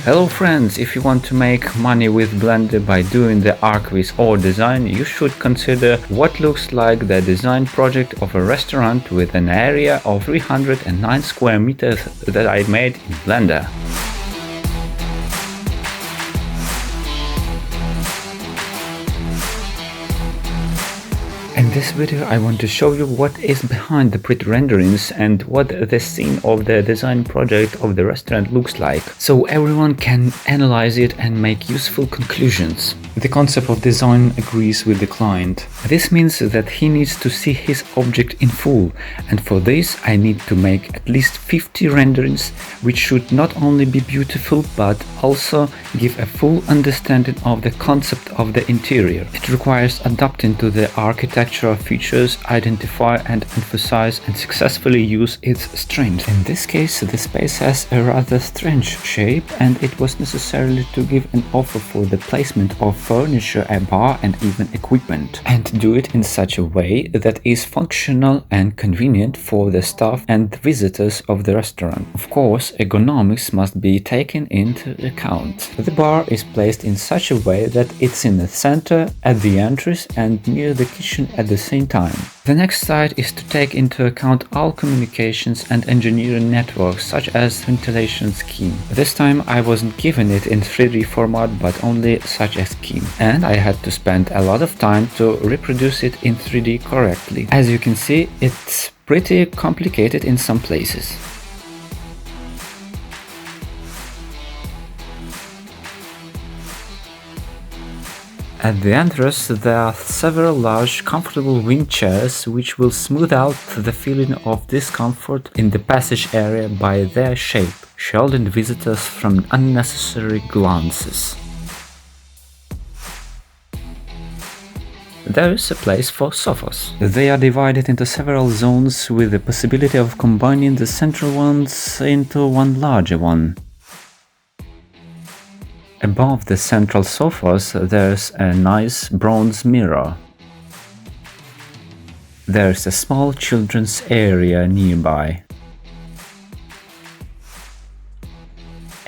Hello friends, if you want to make money with Blender by doing the ArchViz or design, you should consider what looks like the design project of a restaurant with an area of 309 square meters that I made in Blender. In this video I want to show you what is behind the pretty renderings and what the scene of the design project of the restaurant looks like, so everyone can analyze it and make useful conclusions. The concept of design agrees with the client. This means that he needs to see his object in full, and for this I need to make at least 50 renderings, which should not only be beautiful but also give a full understanding of the concept of the interior. It requires adapting to the architectural features, identify and emphasize and successfully use its strengths. In this case, the space has a rather strange shape, and it was necessary to give an offer for the placement of furniture, a bar and even equipment, and do it in such a way that is functional and convenient for the staff and visitors of the restaurant. Of course, ergonomics must be taken into account. The bar is placed in such a way that it's in the center, at the entrance and near the kitchen at the same time. The next side is to take into account all communications and engineering networks, such as ventilation scheme. This time I wasn't given it in 3D format but only such a scheme, and I had to spend a lot of time to reproduce it in 3D correctly. As you can see, it's pretty complicated in some places. At the entrance there are several large comfortable wing chairs which will smooth out the feeling of discomfort in the passage area by their shape, shielding visitors from unnecessary glances. There is a place for sofas. They are divided into several zones with the possibility of combining the central ones into one larger one. Above the central sofas there's a nice bronze mirror. There's a small children's area nearby.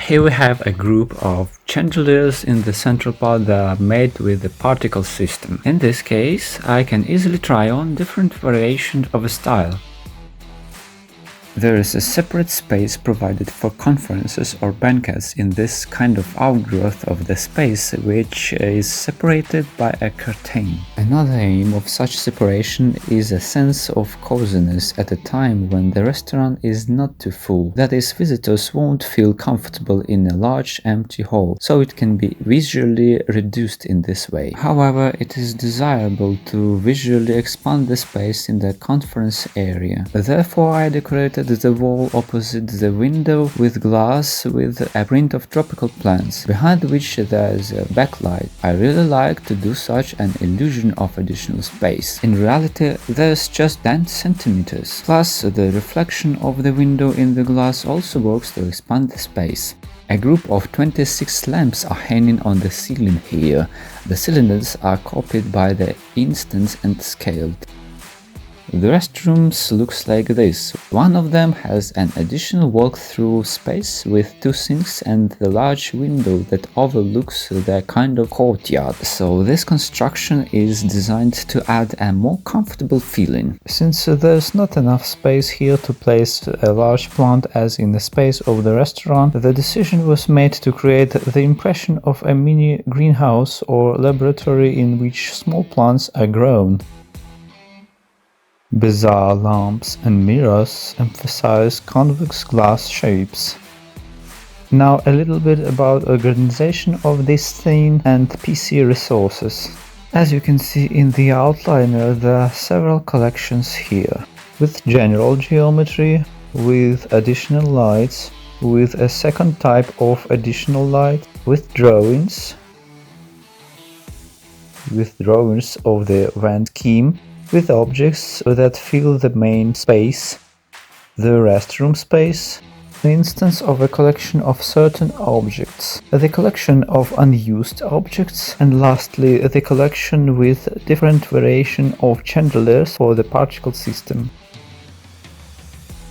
Here we have a group of chandeliers in the central part that are made with the particle system. In this case, I can easily try on different variations of a style. There is a separate space provided for conferences or banquets in this kind of outgrowth of the space, which is separated by a curtain. Another aim of such separation is a sense of coziness at a time when the restaurant is not too full. That is, visitors won't feel comfortable in a large empty hall, so it can be visually reduced in this way. However, it is desirable to visually expand the space in the conference area. Therefore, I decorated the wall opposite the window with glass with a print of tropical plants, behind which there is a backlight. I really like to do such an illusion of additional space. In reality, there's just 10 centimeters. Plus, the reflection of the window in the glass also works to expand the space. A group of 26 lamps are hanging on the ceiling here. The cylinders are copied by the instance and scaled. The restrooms looks like this. One of them has an additional walk-through space with 2 sinks and a large window that overlooks the kind of courtyard. So this construction is designed to add a more comfortable feeling. Since there's not enough space here to place a large plant as in the space of the restaurant, the decision was made to create the impression of a mini greenhouse or laboratory in which small plants are grown. Bizarre lamps and mirrors emphasize convex glass shapes. Now a little bit about organization of this scene and PC resources. As you can see in the outliner, there are several collections here, with general geometry, with additional lights, with a second type of additional light, with drawings of the vent scheme, with objects that fill the main space, the restroom space, the instance of a collection of certain objects, the collection of unused objects, and lastly the collection with different variation of chandeliers for the particle system.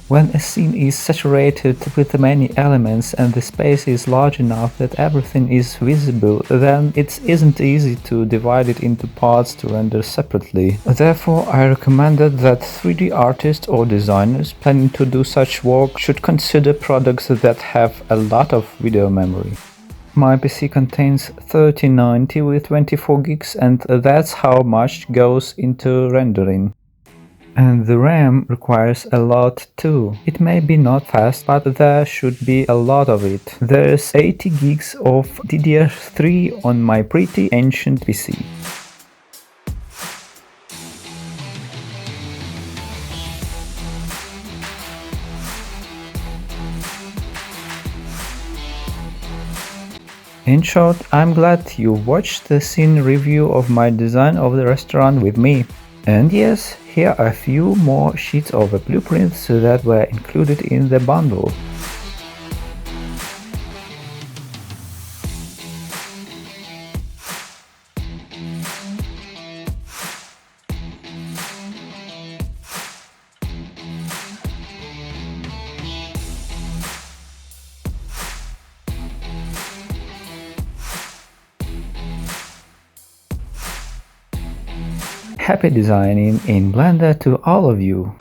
When a scene is saturated with many elements and the space is large enough that everything is visible, then it isn't easy to divide it into parts to render separately. Therefore, I recommended that 3D artists or designers planning to do such work should consider products that have a lot of video memory. My PC contains 3090 with 24 gigs, and that's how much goes into rendering. And the RAM requires a lot too. It may be not fast, but there should be a lot of it. There's 80 gigs of DDR3 on my pretty ancient PC. In short, I'm glad you watched the scene review of my design of the restaurant with me. And yes, here are a few more sheets of blueprints that were included in the bundle. Happy designing in Blender to all of you!